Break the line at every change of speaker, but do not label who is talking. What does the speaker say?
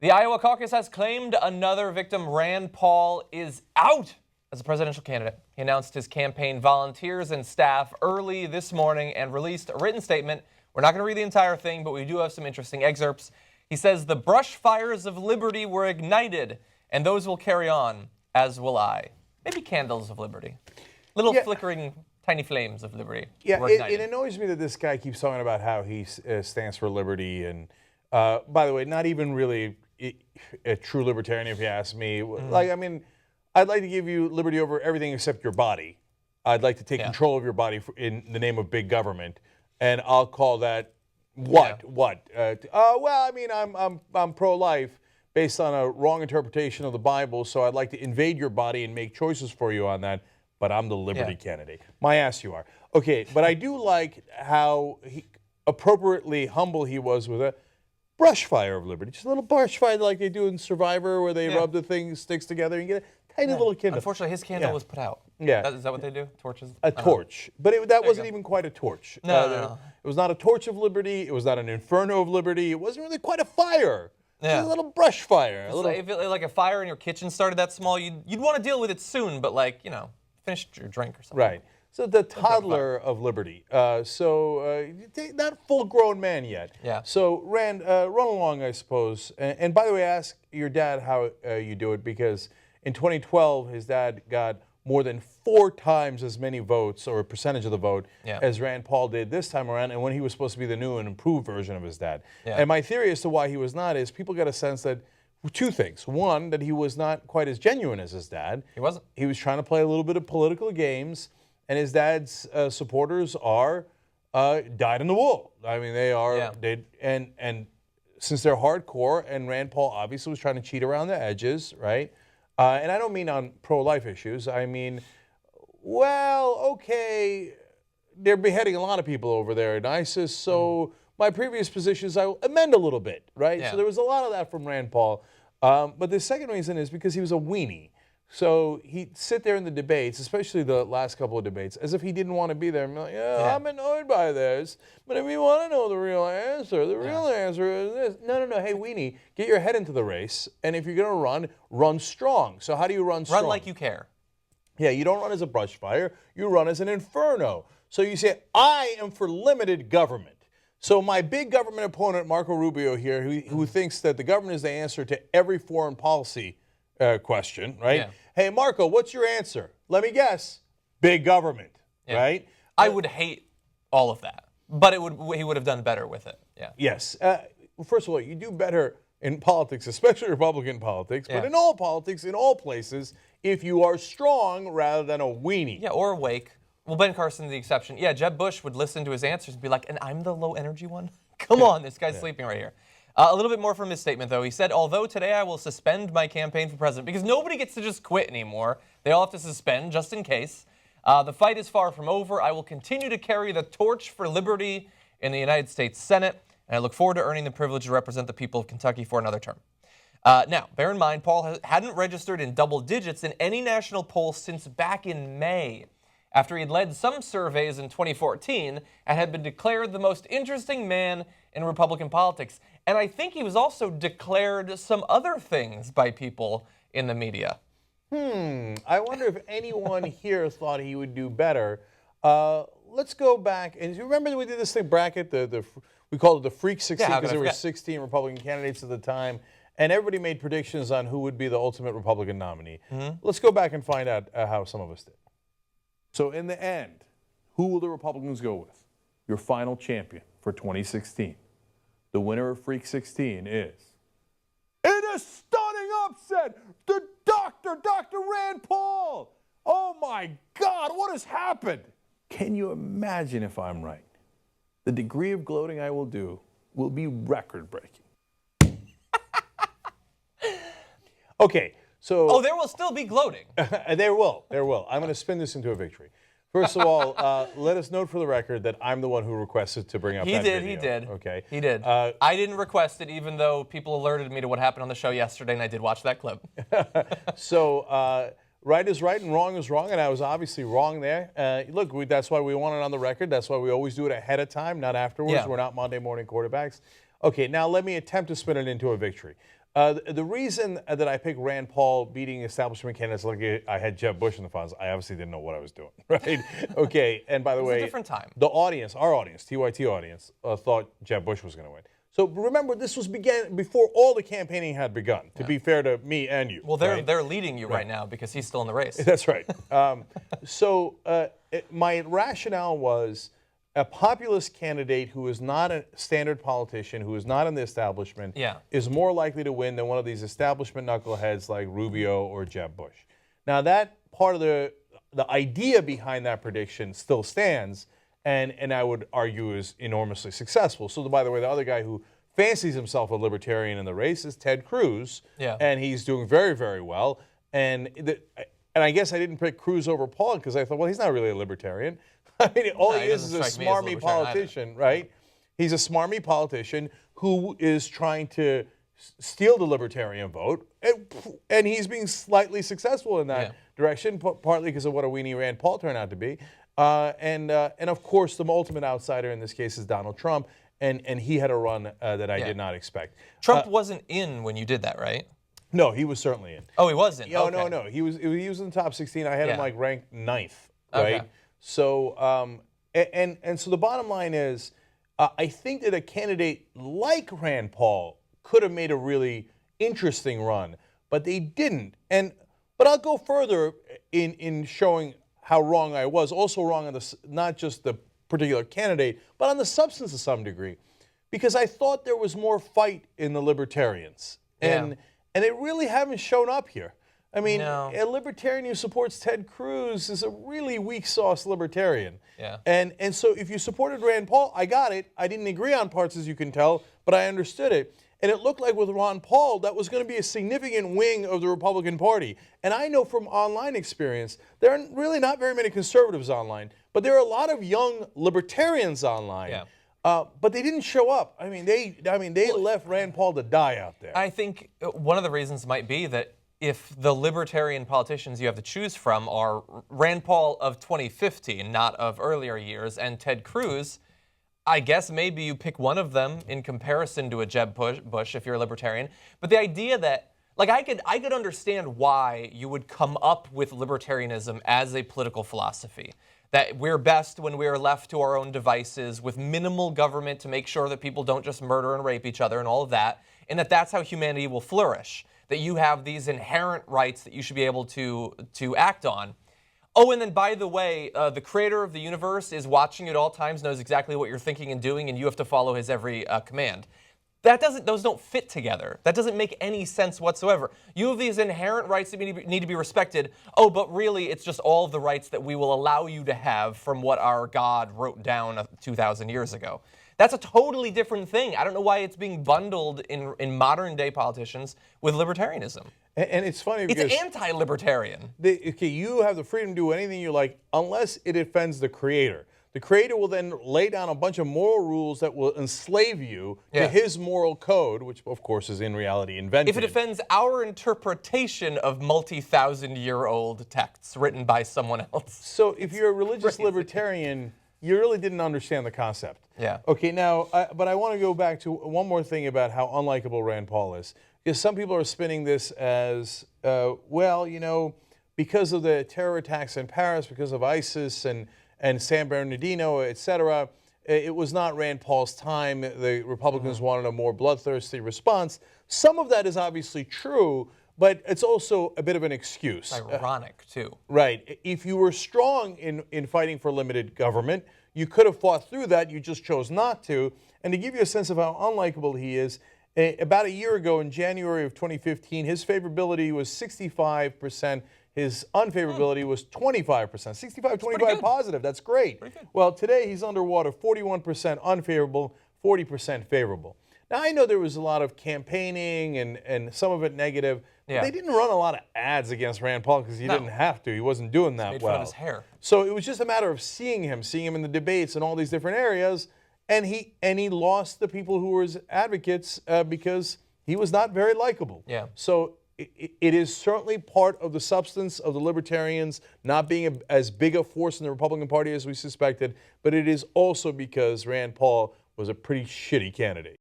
The Iowa caucus has claimed another victim. Rand Paul is out as a presidential candidate. He announced his campaign volunteers and staff early this morning and released a written statement. We're not going to read the entire thing, but we do have some interesting excerpts. He says, "The brushfires of liberty were ignited, and those will carry on, as will I." Maybe candles of liberty. Little flickering tiny flames of liberty.
Yeah, it annoys me that this guy keeps talking about how he stands for liberty. And by the way, not even really a true libertarian, if you ask me. Like, I mean, I'd like to give you liberty over everything except your body. I'd like to take control of your body in the name of big government, and I'll call that what? What? Well, I mean, I'm pro-life based on a wrong interpretation of the Bible, so I'd like to invade your body and make choices for you on that. But I'm the liberty candidate. My ass, you are. Okay, but I do like how appropriately humble he was with a brushfire of liberty. Just a little brush fire like they do in Survivor, where they rub the sticks together and get a tiny little candle.
Unfortunately, his candle was put out.
Yeah.
Is that what they do? Torches?
A torch. But that wasn't even quite a torch.
No.
It was not a torch of liberty. It was not an inferno of liberty. It wasn't really quite a fire.
Yeah.
It was a little brush fire.
If like a fire in your kitchen started that small, you'd want to deal with it soon, but finished your drink or something.
Right. So the toddler of liberty. Not full-grown man yet.
Yeah.
So Rand, run along, I suppose. And by the way, ask your dad how you do it, because in 2012, his dad got more than 4 times as many votes, or a percentage of the vote, as Rand Paul did this time around, and when he was supposed to be the new and improved version of his dad. Yeah. And my theory as to why he was not is people got a sense that 2 things. One, that he was not quite as genuine as his dad.
He wasn't.
He was trying to play a little bit of political games, and his dad's supporters are dyed in the wool. I mean, they are, and since they're hardcore, and Rand Paul obviously was trying to cheat around the edges, right? And I don't mean on pro-life issues. I mean, well, okay, they're beheading a lot of people over there in ISIS, so my previous positions I will amend a little bit, right? Yeah. So there was a lot of that from Rand Paul. But the second reason is because he was a weenie. So he'd sit there in the debates, especially the last couple of debates, as if he didn't want to be there. Like, I'm annoyed by this, but if you want to know the real answer is this. No. Hey, weenie, get your head into the race, and if you're going to run strong. So how do you run strong?
Run like you care.
Yeah, you don't run as a brush fire. You run as an inferno. So you say, I am for limited government. So my big government opponent, Marco Rubio here, who thinks that the government is the answer to every foreign policy question, right? Yeah. Hey, Marco, what's your answer? Let me guess. Big government, right?
I would hate all of that, but he would have done better with it. Yeah.
Yes. First of all, you do better in politics, especially Republican politics, but in all politics, in all places, if you are strong rather than a weenie.
Yeah, or awake. Well, Ben Carson's the exception. Yeah, Jeb Bush would listen to his answers and be like, and I'm the low energy one? Come on, this guy's sleeping right here. A little bit more from his statement, though. He said, although today I will suspend my campaign for president, because nobody gets to just quit anymore. They all have to suspend just in case. The fight is far from over. I will continue to carry the torch for liberty in the United States Senate, and I look forward to earning the privilege to represent the people of Kentucky for another term. Now, bear in mind, Paul hadn't registered in double digits in any national poll since back in May, after he'd led some surveys in 2014 and had been declared the most interesting man in Republican politics. And I think he was also declared some other things by people in the media.
I wonder if anyone here thought he would do better. Let's go back. And you remember we did this thing bracket, we called it the Freak 16 because there were 16 Republican candidates at the time. And everybody made predictions on who would be the ultimate Republican nominee. Let's go back and find out how some of us did. So in the end, who will the Republicans go with? Your final champion for 2016. The winner of Freak 16 is, in a stunning upset, Dr. Rand Paul. Oh my God, what has happened? Can you imagine if I'm right? The degree of gloating I will do will be record-breaking. Okay, so...
Oh, there will still be gloating.
There will. I'm going to spin this into a victory. First of all, let us note for the record that I'm the one who requested to bring up that video.
He did.
Okay.
He did. I didn't request it, even though people alerted me to what happened on the show yesterday, and I did watch that clip.
So, right is right and wrong is wrong, and I was obviously wrong there. Look, that's why we want it on the record. That's why we always do it ahead of time, not afterwards. Yeah. We're not Monday morning quarterbacks. Okay, now let me attempt to spin it into a victory. The reason that I picked Rand Paul beating establishment candidates like I had Jeb Bush in the finals, I obviously didn't know what I was doing, right? Okay, and by the way,
a different time.
The audience, our audience, TYT audience, thought Jeb Bush was going to win. So remember, this began before all the campaigning had begun, to be fair to me and you.
Well, they're leading you right now because he's still in the race.
That's right. My rationale was a populist candidate who is not a standard politician, who is not in the establishment, is more likely to win than one of these establishment knuckleheads like Rubio or Jeb Bush. Now, that part of the idea behind that prediction still stands, and I would argue is enormously successful. So, by the way, the other guy who fancies himself a libertarian in the race is Ted Cruz, and he's doing very, very well. And I guess I didn't pick Cruz over Paul because I thought, well, he's not really a libertarian. I mean, all he is a smarmy politician, right? He's a smarmy politician who is trying to steal the libertarian vote, and he's being slightly successful in that direction, partly because of what a weenie Rand Paul turned out to be. And of course, the ultimate outsider in this case is Donald Trump, and he had a run that I did not expect.
Trump wasn't in when you did that, right?
No, he was certainly in.
Oh, he wasn't?
No,
okay.
no. He was in the top 16. I had him like ranked 9th, right? Okay. So, and so the bottom line is, I think that a candidate like Rand Paul could have made a really interesting run, but they didn't. But I'll go further in showing how wrong I was. Also wrong on not just the particular candidate, but on the substance to some degree, because I thought there was more fight in the libertarians, and they really haven't shown up here. I mean, a libertarian who supports Ted Cruz is a really weak sauce libertarian. Yeah. And so if you supported Rand Paul, I got it. I didn't agree on parts, as you can tell, but I understood it. And it looked like with Ron Paul, that was going to be a significant wing of the Republican Party. And I know from online experience, there are really not very many conservatives online, but there are a lot of young libertarians online. Yeah. But they didn't show up. I mean, they left Rand Paul to die out there.
I think one of the reasons might be that if the libertarian politicians you have to choose from are Rand Paul of 2015, not of earlier years, and Ted Cruz, I guess maybe you pick one of them in comparison to a Jeb Bush if you're a libertarian. But the idea that, like, I could understand why you would come up with libertarianism as a political philosophy. That we're best when we're left to our own devices with minimal government to make sure that people don't just murder and rape each other and all of that, and that's how humanity will flourish. That you have these inherent rights that you should be able to act on. Oh, and then by the way, the creator of the universe is watching you at all times, knows exactly what you're thinking and doing, and you have to follow his every command. Those don't fit together. That doesn't make any sense whatsoever. You have these inherent rights that need to be respected. Oh, but really, it's just all of the rights that we will allow you to have from what our God wrote down 2,000 years ago. That's a totally different thing. I don't know why it's being bundled in modern day politicians with libertarianism.
And it's funny because
it's anti-libertarian.
You have the freedom to do anything you like unless it offends the creator. The creator will then lay down a bunch of moral rules that will enslave you to his moral code, which of course is in reality invented.
If it offends our interpretation of multi-thousand-year-old texts written by someone else.
So if you're a religious libertarian, you really didn't understand the concept.
Yeah.
Okay, now, but I want to go back to one more thing about how unlikable Rand Paul is. Because some people are spinning this as, well, you know, because of the terror attacks in Paris, because of ISIS and San Bernardino, et cetera, it was not Rand Paul's time. The Republicans wanted a more bloodthirsty response. Some of that is obviously true, but it's also a bit of an excuse.
It's ironic, too.
Right. If you were strong in fighting for limited government, you could have fought through that. You just chose not to. And to give you a sense of how unlikable he is, about a year ago in January of 2015, his favorability was 65%. His unfavorability was 25%. 65-25 positive. That's great. Well, today he's underwater, 41% unfavorable, 40% favorable. Now, I know there was a lot of campaigning and some of it negative. But they didn't run a lot of ads against Rand Paul because he didn't have to. He wasn't doing that well.
Made fun of his hair.
So it was just a matter of seeing him in the debates and all these different areas, and he lost the people who were his advocates because he was not very likable.
Yeah.
So it is certainly part of the substance of the libertarians not being as big a force in the Republican Party as we suspected, but it is also because Rand Paul was a pretty shitty candidate.